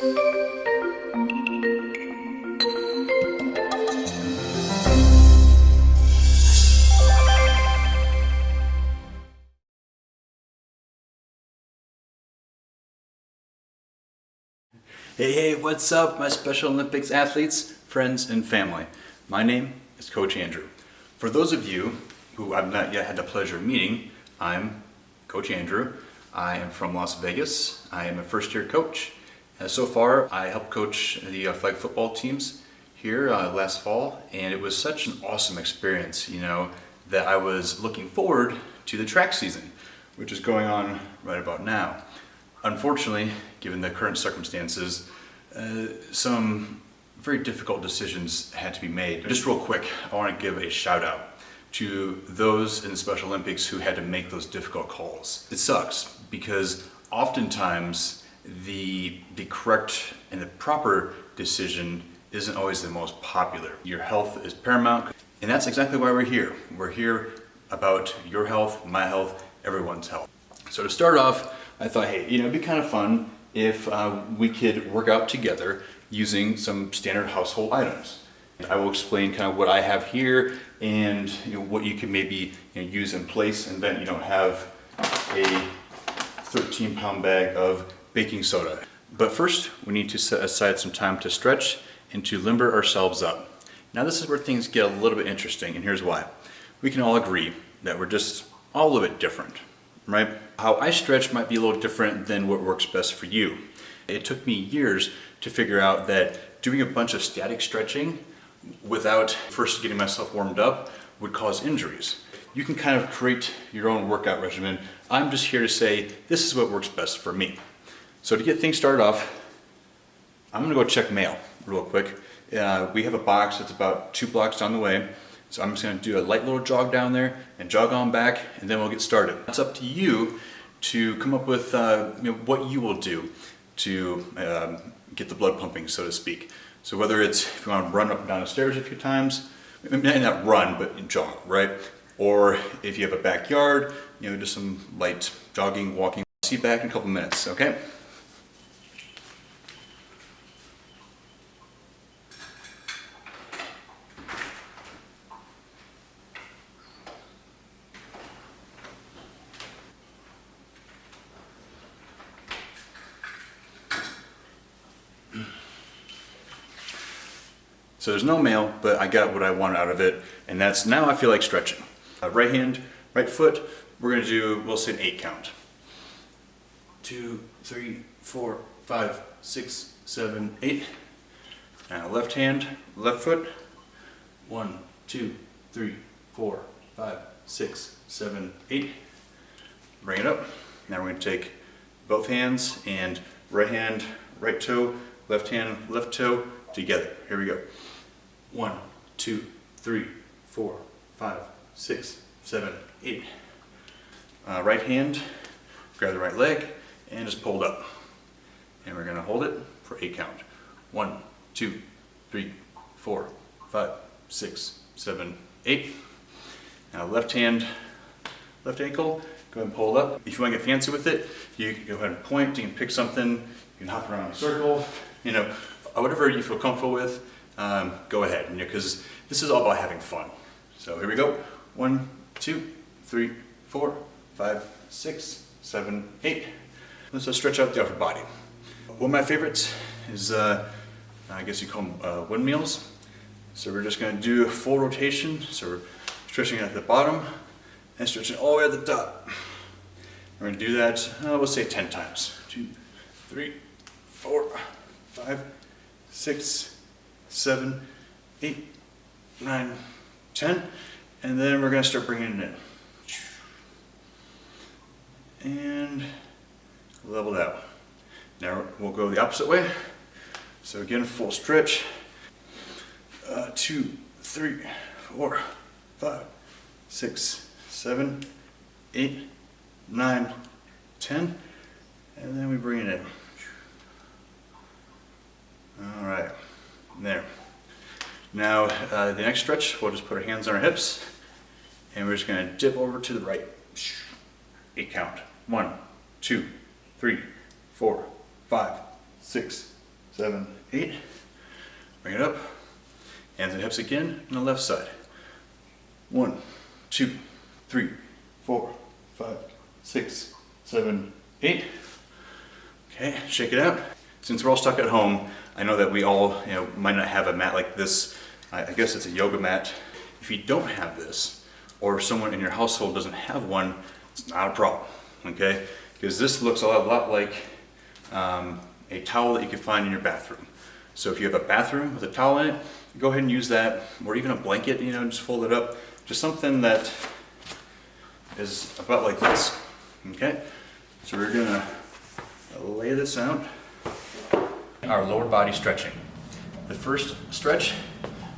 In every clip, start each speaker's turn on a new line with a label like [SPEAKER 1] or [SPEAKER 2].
[SPEAKER 1] Hey, what's up, my Special Olympics athletes, friends, and family? My name is Coach Andrew. For those of you who I've not yet had the pleasure of meeting, I'm Coach Andrew. I am from Las Vegas. I am a first-year coach. So far, I helped coach the flag football teams here last fall, and it was such an awesome experience, that I was looking forward to the track season, which is going on right about now. Unfortunately, given the current circumstances, some very difficult decisions had to be made. Just real quick, I want to give a shout out to those in the Special Olympics who had to make those difficult calls. It sucks because oftentimes the correct and the proper decision isn't always the most popular. Your health is paramount, and that's exactly why we're here. We're here about your health, my health, everyone's health. So to start off, I thought, hey, it'd be kind of fun if we could work out together using some standard household items. I will explain kind of what I have here and what you can maybe use in place, and then have a 13-pound bag of baking soda. But first, we need to set aside some time to stretch and to limber ourselves up. Now this is where things get a little bit interesting, and here's why. We can all agree that we're just all a little bit different. Right? How I stretch might be a little different than what works best for you. It took me years to figure out that doing a bunch of static stretching without first getting myself warmed up would cause injuries. You can kind of create your own workout regimen. I'm just here to say this is what works best for me. So to get things started off, I'm gonna go check mail real quick. We have a box that's about 2 blocks down the way. So I'm just going to do a light little jog down there and jog on back, and then we'll get started. It's up to you to come up with what you will do to get the blood pumping, so to speak. So whether it's if you want to run up and down the stairs a few times, maybe not run, but jog, right? Or if you have a backyard, just some light jogging, walking. See you back in a couple minutes, okay? So there's no mail, but I got what I wanted out of it, and that's now I feel like stretching. Right hand, right foot, we're gonna do, we'll say an 8 count. 2, 3, 4, 5, 6, 7, 8. Now left hand, left foot. 1, 2, 3, 4, 5, 6, 7, 8. Bring it up. Now we're gonna take both hands and right toe, left hand, left toe together. Here we go. 1, 2, 3, 4, 5, 6, 7, 8. Right hand, grab the right leg, and just pull it up. And we're going to hold it for 8 count. 1, 2, 3, 4, 5, 6, 7, 8. Now left hand, left ankle, go ahead and pull it up. If you want to get fancy with it, you can go ahead and point, you can pick something, you can hop around in a circle, whatever you feel comfortable with. Go ahead, because this is all about having fun. So here we go. 1, 2, 3, 4, 5, 6, 7, 8. Let's just stretch out the upper body. One of my favorites is, I guess you call them windmills. So we're just going to do a full rotation. So we're stretching at the bottom and stretching all the way at the top. We're going to do that, we'll say 10 times. 2, 3, 4, 5, 6, 7, 8, 9, 10, and then we're going to start bringing it in. And level it out. Now we'll go the opposite way. So again, full stretch. 2, 3, 4, 5, 6, 7, 8, 9, 10, and then we bring it in. All right. There. Now the next stretch, we'll just put our hands on our hips, and we're just going to dip over to the right. 8 count. 1, 2, 3, 4, 5, 6, 7, 8. Bring it up. Hands and hips again on the left side. 1, 2, 3, 4, 5, 6, 7, 8. Okay, shake it out. Since we're all stuck at home, I know that we all might not have a mat like this. I guess it's a yoga mat. If you don't have this, or someone in your household doesn't have one, it's not a problem, okay? Because this looks a lot like a towel that you can find in your bathroom. So if you have a bathroom with a towel in it, go ahead and use that, or even a blanket, just fold it up. Just something that is about like this, okay? So we're gonna lay this out. Our lower body stretching. The first stretch,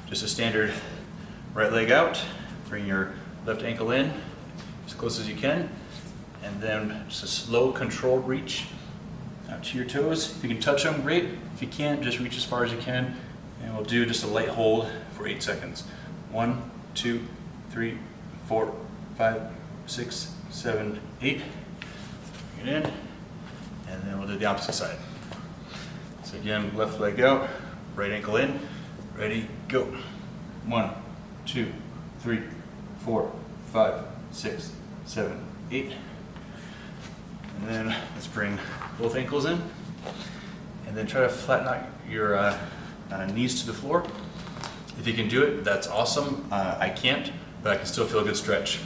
[SPEAKER 1] just a standard right leg out. Bring your left ankle in as close as you can. And then just a slow controlled reach out to your toes. If you can touch them, great. If you can't, just reach as far as you can. And we'll do just a light hold for 8 seconds. 1, 2, 3, 4, 5, 6, 7, 8. Bring it in. And then we'll do the opposite side. So again, left leg out, right ankle in, ready, go. 1, 2, 3, 4, 5, 6, 7, 8. And then let's bring both ankles in. And then try to flatten out your knees to the floor. If you can do it, that's awesome. I can't, but I can still feel a good stretch.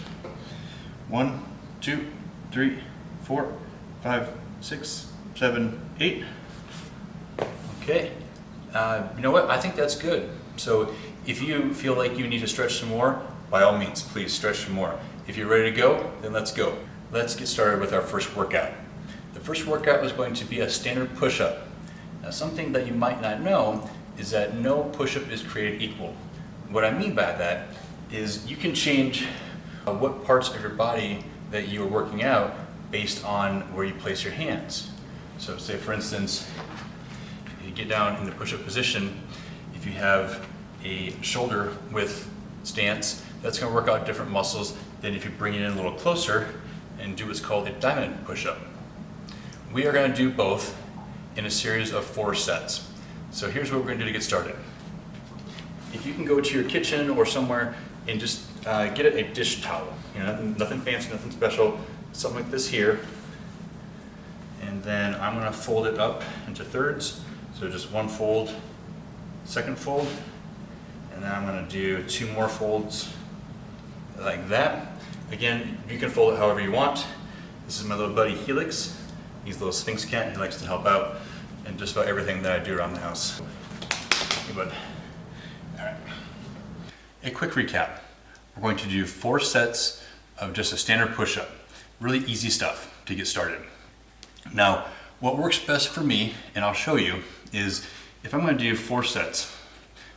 [SPEAKER 1] 1, 2, 3, 4, 5, 6, 7, 8. Okay, you know what? I think that's good. So if you feel like you need to stretch some more, by all means, please stretch some more. If you're ready to go, then let's go. Let's get started with our first workout. The first workout is going to be a standard push-up. Now, something that you might not know is that no push-up is created equal. What I mean by that is you can change what parts of your body that you are working out based on where you place your hands. So say, for instance, you get down in the push-up position, if you have a shoulder width stance, that's going to work out different muscles than if you bring it in a little closer and do what's called a diamond push-up. We are going to do both in a series of 4 sets. So here's what we're going to do to get started. If you can go to your kitchen or somewhere and just get a dish towel, nothing fancy, nothing special, something like this here, and then I'm going to fold it up into thirds. So just 1 fold, 2nd fold, and then I'm going to do 2 more folds like that. Again, you can fold it however you want. This is my little buddy Helix. He's a little Sphinx cat. He likes to help out in just about everything that I do around the house. Hey, bud. All right. A quick recap. We're going to do 4 sets of just a standard push-up. Really easy stuff to get started. Now, what works best for me, and I'll show you, is if I'm going to do 4 sets.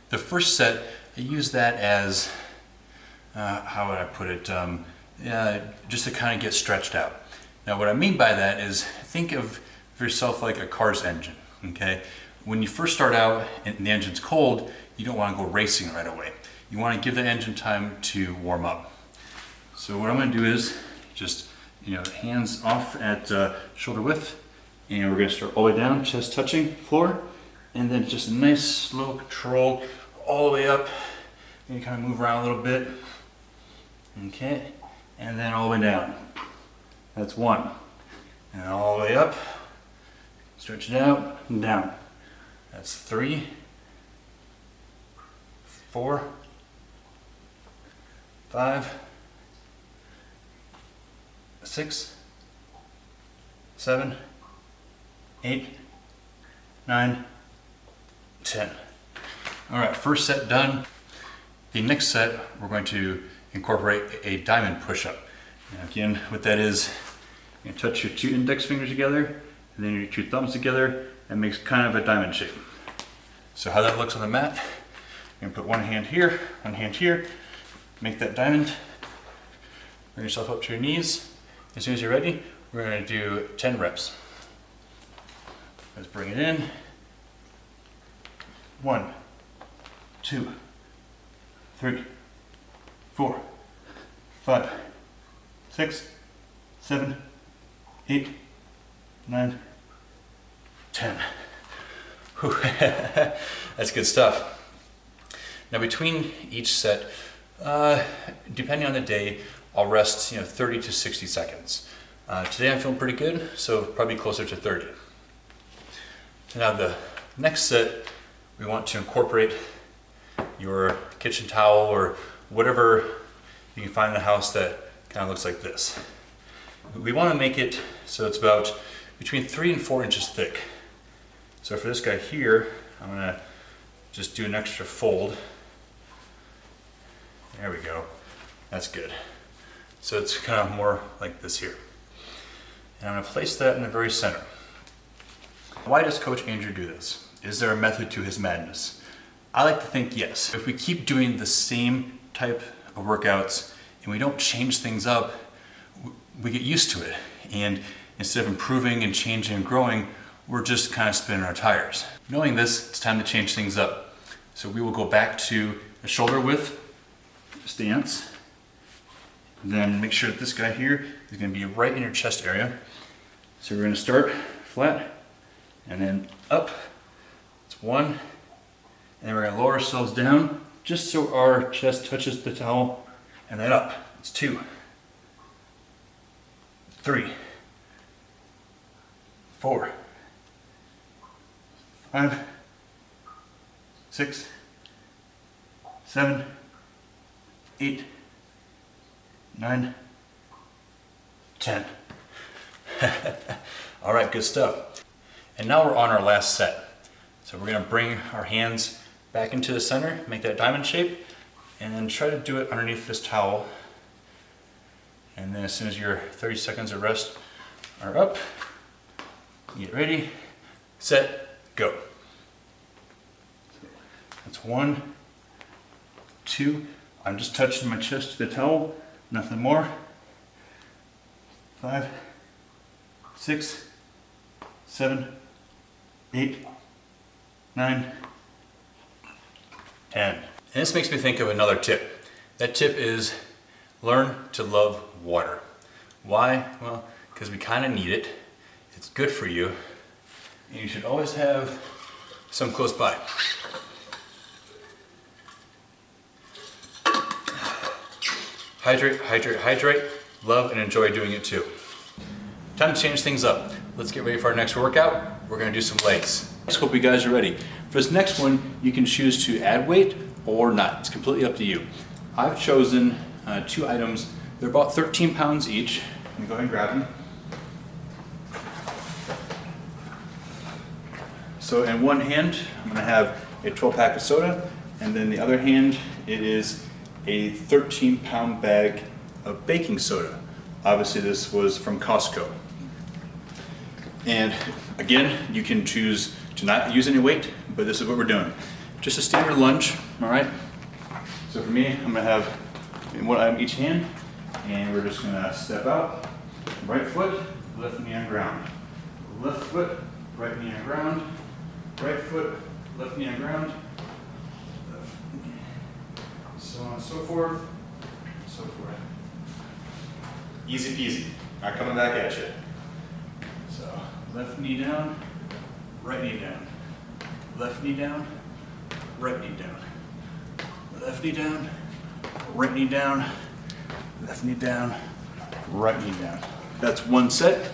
[SPEAKER 1] The first set, I use that as, how would I put it, just to kind of get stretched out. Now what I mean by that is think of yourself like a car's engine, okay? When you first start out and the engine's cold, you don't want to go racing right away. You want to give the engine time to warm up. So what I'm going to do is just, hands off at shoulder width, and we're going to start all the way down, chest touching floor, and then just a nice slow control all the way up. And you kind of move around a little bit, okay? And then all the way down. That's 1. And all the way up, stretch it out, and down. That's 3, 4, 5, 6, 7, 8, 9, 10. All right, first set done. The next set, we're going to incorporate a diamond push-up. Now again, what that is, you touch your 2 index fingers together, and then your 2 thumbs together, and makes kind of a diamond shape. So how that looks on the mat, you're gonna put one hand here, make that diamond, bring yourself up to your knees. As soon as you're ready, we're gonna do 10 reps. Let's bring it in. 1, 2, 3, 4, 5, 6, 7, 8, 9, 10. That's good stuff. Now between each set, depending on the day, I'll rest 30 to 60 seconds. Today I'm feeling pretty good, so probably closer to 30. So now the next set, we want to incorporate your kitchen towel or whatever you can find in the house that kind of looks like this. We want to make it so it's about between 3 and 4 inches thick. So for this guy here, I'm going to just do an extra fold. There we go. That's good. So it's kind of more like this here. And I'm going to place that in the very center. Why does Coach Andrew do this? Is there a method to his madness? I like to think yes. If we keep doing the same type of workouts and we don't change things up, we get used to it. And instead of improving and changing and growing, we're just kind of spinning our tires. Knowing this, it's time to change things up. So we will go back to a shoulder width stance. Then make sure that this guy here is going to be right in your chest area. So we're going to start flat and then up. It's 1. And then we're going to lower ourselves down just so our chest touches the towel, and then up. It's 2, 3, 4, 5, 6, 7, 8, 9, 10. All right, good stuff. And now we're on our last set. So we're going to bring our hands back into the center, make that diamond shape, and then try to do it underneath this towel. And then as soon as your 30 seconds of rest are up, get ready, set, go. That's 1, 2. I'm just touching my chest to the towel, nothing more. 5, 6, 7, 8, 9, 10. And this makes me think of another tip. That tip is learn to love water. Why? Well, because we kind of need it. It's good for you. And you should always have some close by. Hydrate, hydrate, hydrate. Love and enjoy doing it too. Time to change things up. Let's get ready for our next workout. We're going to do some legs. I hope you guys are ready. For this next one, you can choose to add weight or not. It's completely up to you. I've chosen 2 items. They're about 13 pounds each. Let me go ahead and grab them. So in one hand, I'm going to have a 12-pack of soda, and then the other hand, it is a 13-pound bag of baking soda. Obviously this was from Costco. And again, you can choose to not use any weight, but this is what we're doing. Just a standard lunge, all right? So for me, I'm gonna have one item each hand, and we're just gonna step out, right foot, left knee on ground. Left foot, right knee on ground. Right foot, left knee on ground. So on and so forth, so forth. Easy peasy, not coming back at you. So left knee down, right knee down. Left knee down, right knee down. Left knee down, right knee down. Left knee down, right knee down. That's one set.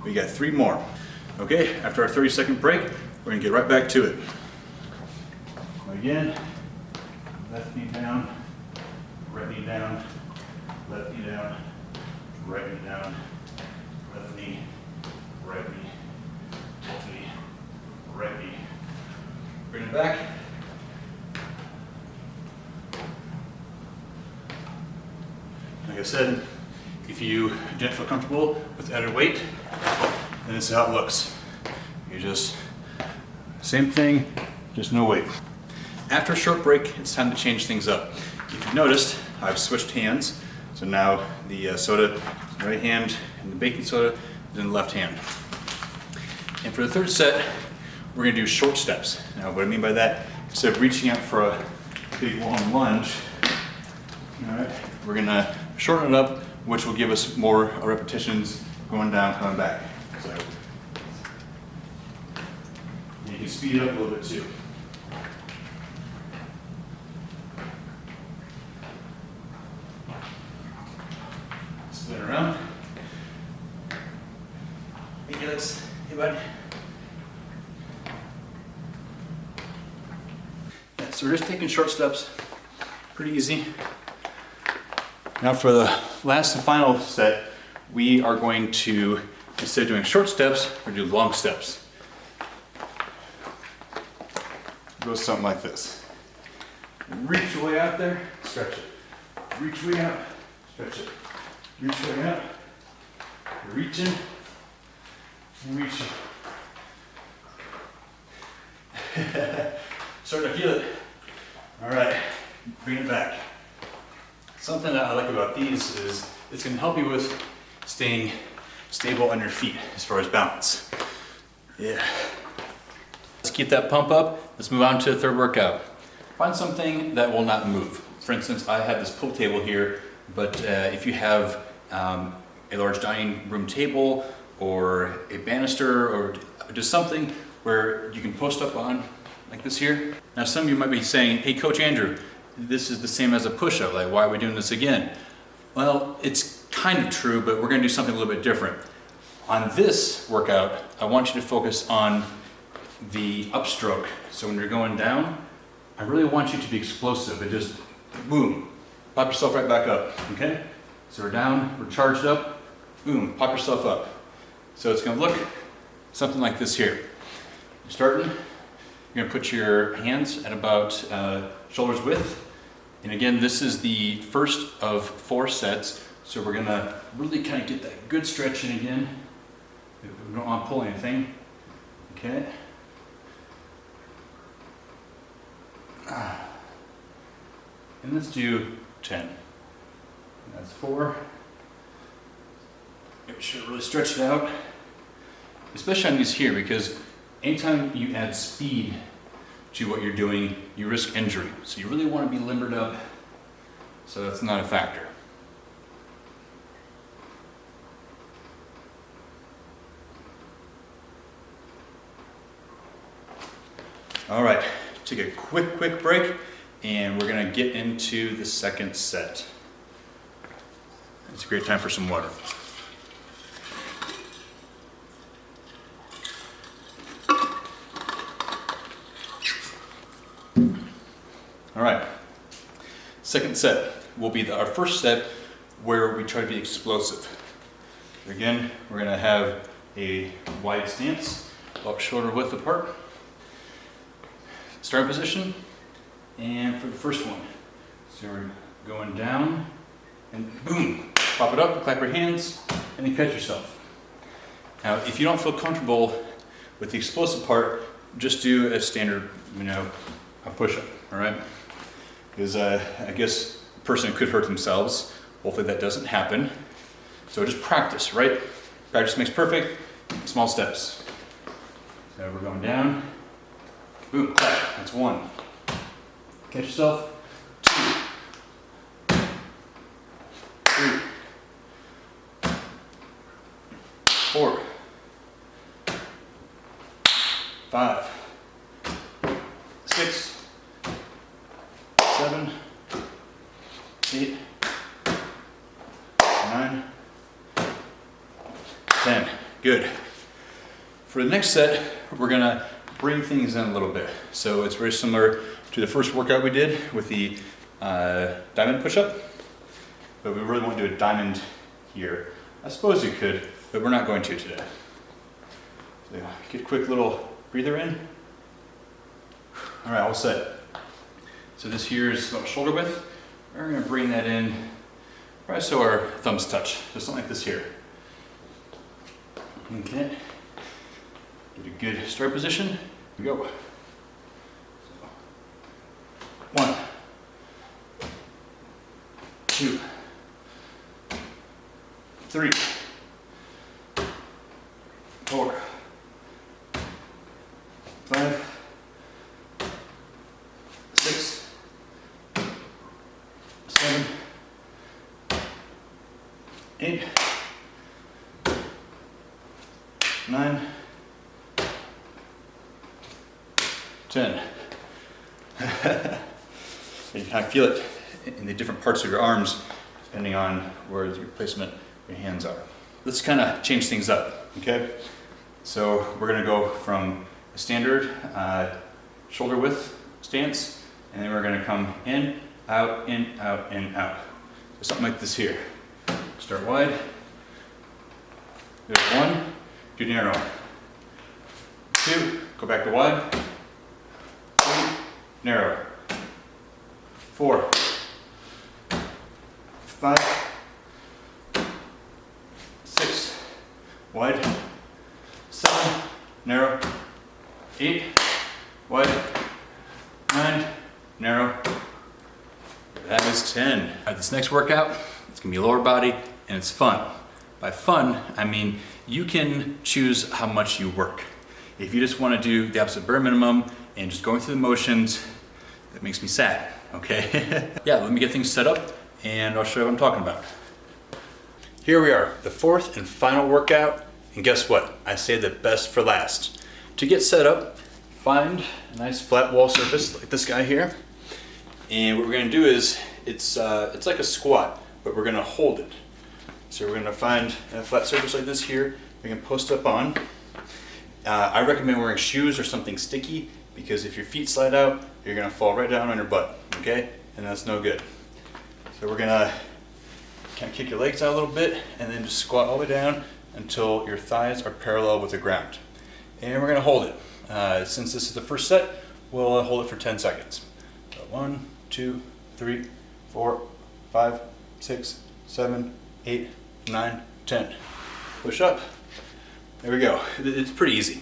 [SPEAKER 1] We got 3 more. Okay, after our 30-second break, we're gonna get right back to it. Again, left knee down, right knee down, left knee down, right knee down, left knee, right knee, left knee, right knee. Bring it back. Like I said, if you don't feel comfortable with added weight, then this is how it looks. You just, same thing, just no weight. After a short break, it's time to change things up. If you've noticed, I've switched hands. So now the soda is in the right hand and the baking soda is in the left hand. And for the third set, we're gonna do short steps. Now what I mean by that, instead of reaching out for a big long lunge, all right, we're gonna shorten it up, which will give us more repetitions going down, coming back. So you can speed it up a little bit too. Spin around. Hey Felix, hey bud. Yeah, so we're just taking short steps, pretty easy. Now for the last and final set, we are going to, instead of doing short steps, we're going to do long steps. It goes something like this. Reach your way out there, stretch it. Reach way out, stretch it. Reach way out, reach in, and reach in. Starting to feel it. All right, bring it back. Something that I like about these is it's going to help you with staying stable on your feet as far as balance. Yeah. Let's keep that pump up. Let's move on to the third workout. Find something that will not move. For instance, I have this pool table here, but if you have a large dining room table or a banister or just something where you can post up on, like this here. Now some of you might be saying, hey Coach Andrew, this is the same as a push-up, like why are we doing this again? Well, it's kind of true, but we're gonna do something a little bit different. On this workout, I want you to focus on the upstroke. So when you're going down, I really want you to be explosive and just boom, pop yourself right back up, okay? So we're down, we're charged up, boom, pop yourself up. So it's gonna look something like this here. You're starting, you're gonna put your hands at about shoulders width. And again, this is the first of 4 sets. So we're gonna really kind of get that good stretch in again. We don't want to pull anything, okay? And let's do 10. That's 4. Make sure to really stretch it out, especially on these here, because anytime you add speed to what you're doing, you risk injury. So you really want to be limbered up, so that's not a factor. All right, take a quick break, and we're gonna get into the second set. It's a great time for some water. All right, second set will be our first set where we try to be explosive. Again, we're gonna have a wide stance, about shoulder width apart. Start position, and for the first one, so we're going down, and boom, pop it up, clap your hands, and then catch yourself. Now, if you don't feel comfortable with the explosive part, just do a standard, a push-up, all right? Because I guess a person could hurt themselves. Hopefully that doesn't happen. So just practice, right? Practice makes perfect, small steps. So we're going down. Boom, clap, that's 1. Catch yourself. 2. 3. 4. 5. 6. 7. 8. 9. 10. Good. For the next set, we're gonna bring things in a little bit. So it's very similar to the first workout we did with the diamond push-up, but we really want to do a diamond here. I suppose you could, but we're not going to today. So get a quick little breather in. All right, all set. So this here is about shoulder width. We're gonna bring that in right so our thumbs touch, just something like this here. Okay. Get a good start position. Here we go. 1, 2, 3, 4, 5, 6, 7, 8, 9, 10. You can kind of feel it in the different parts of your arms, depending on where your placement of your hands are. Let's kind of change things up, okay? So we're gonna go from a standard shoulder width stance, and then we're gonna come in, out, in, out, in, out. So something like this here. Start wide. There's 1, do narrow. 2, go back to wide. 3, narrow. 4, 5, 6, wide. 7, narrow. 8, wide. 9, narrow. That is 10. All right, this next workout, it's gonna be lower body and it's fun. By fun, I mean you can choose how much you work. If you just wanna do the absolute bare minimum and just going through the motions, that makes me sad, okay? Yeah, let me get things set up and I'll show you what I'm talking about. Here we are, the fourth and final workout, and guess what? I saved the best for last. To get set up, find a nice flat wall surface like this guy here. And what we're gonna do is, it's like a squat, but we're gonna hold it. So we're gonna find a flat surface like this here, we can post up on. I recommend wearing shoes or something sticky, because if your feet slide out, you're gonna fall right down on your butt, okay? And that's no good. So we're gonna kind of kick your legs out a little bit, and then just squat all the way down until your thighs are parallel with the ground. And we're gonna hold it. Since this is the first set, we'll hold it for 10 seconds. So 1, 2, 3, 4, 5, 6, 7, 8, 9, 10. Push up. There we go. It's pretty easy.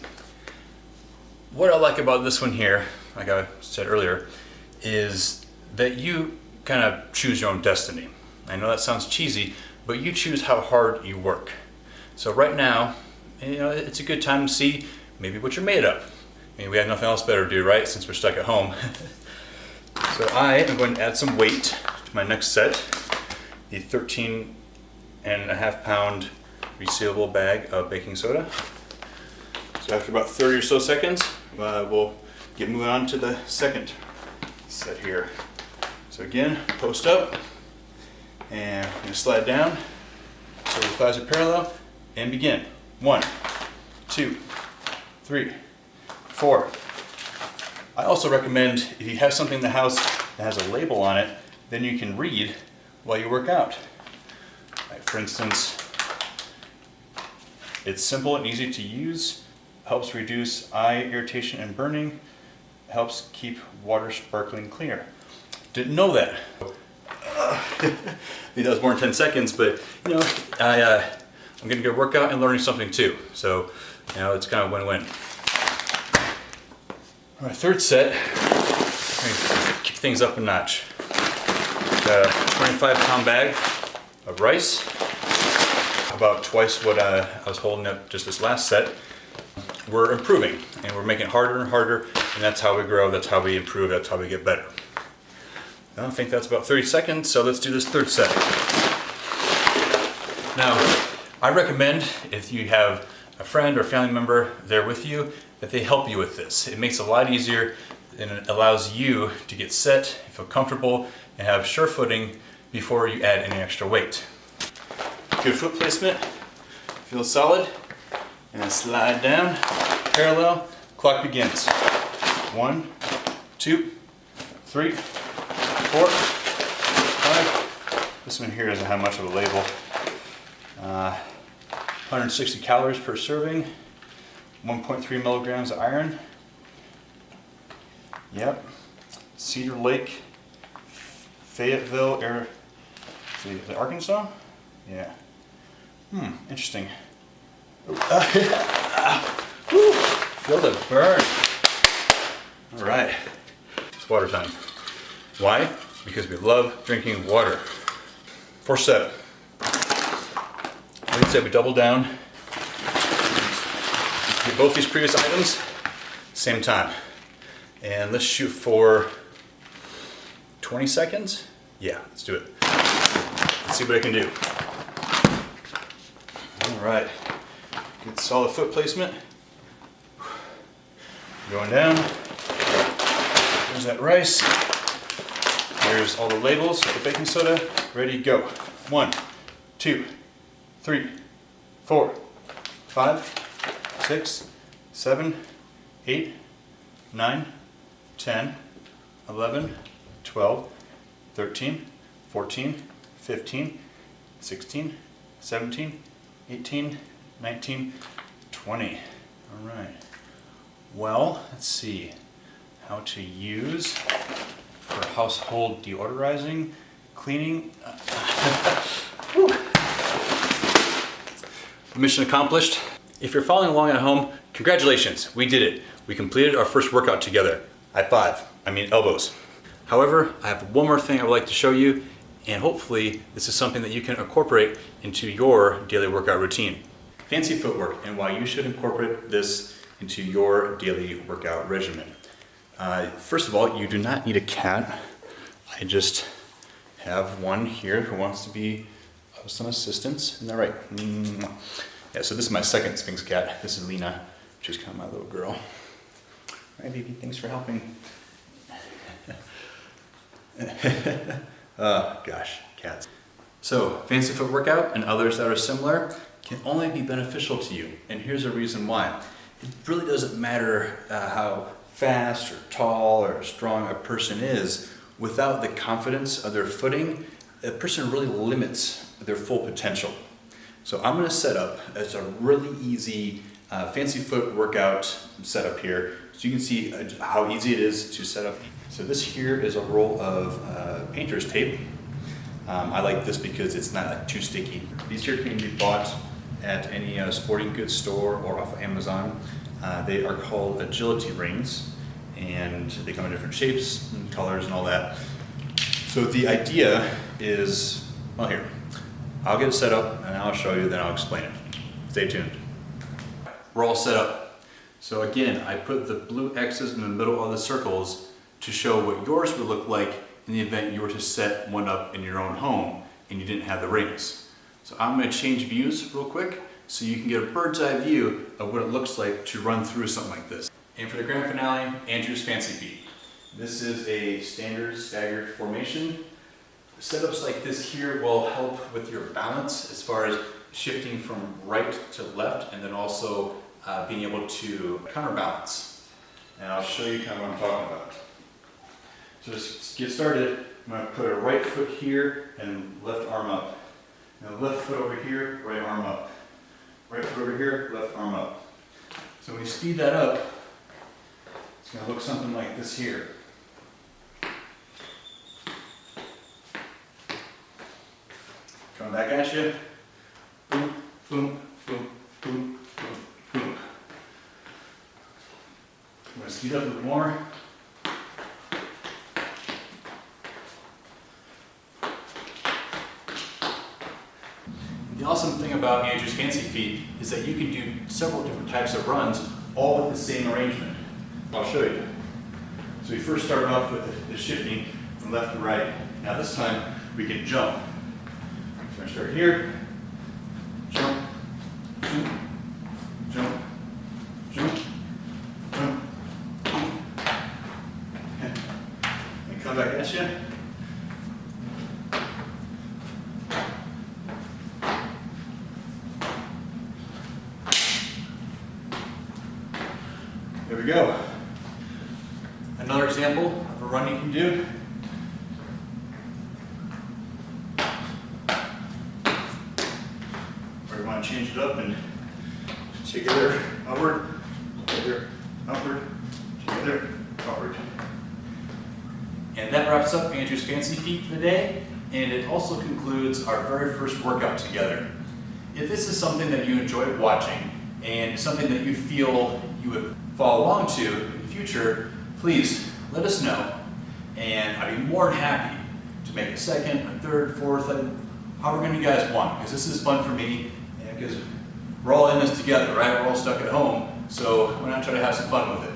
[SPEAKER 1] What I like about this one here, like I said earlier, is that you kind of choose your own destiny. I know that sounds cheesy, but you choose how hard you work. So right now, you know, it's a good time to see maybe what you're made of. I mean, we have nothing else better to do, right? Since we're stuck at home. So I am going to add some weight to my next set. The 13.5 pound resealable bag of baking soda. So after about 30 or so seconds, we'll get moving on to the second set here. So again, post up, and we're gonna slide down so the thighs are parallel, and begin. 1, 2, 3, 4. I also recommend if you have something in the house that has a label on it, then you can read while you work out. Like for instance, it's simple and easy to use, helps reduce eye irritation and burning, helps keep water sparkling cleaner. Didn't know that. That was more than 10 seconds, but you know, I'm getting a good workout and learning something too. So, you know, it's kind of win-win. All right, third set, kick things up a notch. Got a 25-pound bag of rice, about twice what I was holding up just this last set. We're improving, and we're making it harder and harder, and that's how we grow, that's how we improve, that's how we get better. I think that's about 30 seconds, so let's do this third set. Now, I recommend if you have a friend or family member there with you, that they help you with this. It makes it a lot easier, and it allows you to get set, feel comfortable, and have sure footing before you add any extra weight. Good foot placement, feel solid, and then slide down, parallel, clock begins. 1, 2, 3, 4, 5. This one here doesn't have much of a label. 160 calories per serving, 1.3 milligrams of iron. Yep. Cedar Lake, Fayetteville, is it Arkansas? Yeah. Interesting. Feel the burn. All right, it's water time. Why? Because we love drinking water. Fourth set. Like I said, we double down. Do both these previous items, same time. And let's shoot for 20 seconds. Yeah, let's do it. Let's see what I can do. All right, good solid foot placement. Going down, There's that rice. There's all the labels, the baking soda. Ready, go. 1, 2, 3, 4, 5, 6, 7, 8, 9, 10, 11, 12, 13, 14, 15, 16, 17, 18, 19, 20. All right. Well, let's see how to use for household deodorizing, cleaning. Mission accomplished. If you're following along at home, congratulations, we did it. We completed our first workout together. High five, I mean elbows. However, I have one more thing I would like to show you, and hopefully this is something that you can incorporate into your daily workout routine. Fancy footwork and why you should incorporate this into your daily workout regimen. First of all, you do not need a cat. I just have one here who wants to be of some assistance. Isn't that right? Yeah, so this is my second Sphinx cat. This is Lena, which is kind of my little girl. All right, baby, thanks for helping. Oh, gosh, cats. So, Fancy Foot Workout and others that are similar can only be beneficial to you, and here's a reason why. It really doesn't matter how fast or tall or strong a person is. Without the confidence of their footing, a person really limits their full potential. So I'm going to set up as a really easy Fancy Foot workout setup here, so you can see how easy it is to set up. So this here is a roll of painter's tape. I like this because it's not too sticky. These here can be bought at any sporting goods store or off of Amazon. They are called agility rings, and they come in different shapes and colors and all that. So the idea is, well, here, I'll get it set up and I'll show you, then I'll explain it. Stay tuned. We're all set up. So again, I put the blue X's in the middle of the circles to show what yours would look like in the event you were to set one up in your own home and you didn't have the rings. So I'm going to change views real quick so you can get a bird's eye view of what it looks like to run through something like this. And for the grand finale, Andrew's Fancy Feet. This is a standard staggered formation. Setups like this here will help with your balance as far as shifting from right to left, and then also being able to counterbalance. And I'll show you kind of what I'm talking about. So just get started. I'm going to put a right foot here and left arm up. Now left foot over here, right arm up. Right foot over here, left arm up. So when we speed that up, it's going to look something like this here. Coming back at you. Boom, boom, boom, boom, boom, boom. I'm going to speed up a little more. The awesome thing about Andrew's Fancy Feet is that you can do several different types of runs, all with the same arrangement. I'll show you. So we first started off with the shifting from left to right. Now this time we can jump. So I start here, jump, jump, jump, jump, jump, and come back at you. There we go. Another example of a run you can do. Or you want to change it up and take it there, upward, take it upward, take it there, upward. And that wraps up Andrew's Fancy Feet for the day, and it also concludes our very first workout together. If this is something that you enjoyed watching and something that you feel you would follow along to in the future, please let us know, and I'd be more than happy to make a second, a third, fourth, however many you guys want, because this is fun for me, and because we're all in this together, right? We're all stuck at home, so why not try to have some fun with it?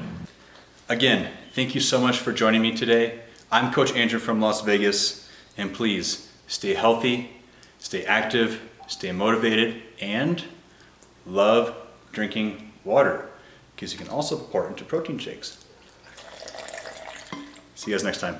[SPEAKER 1] Again, thank you so much for joining me today. I'm Coach Andrew from Las Vegas, and please stay healthy, stay active, stay motivated, and love drinking water, because you can also pour into protein shakes. See you guys next time.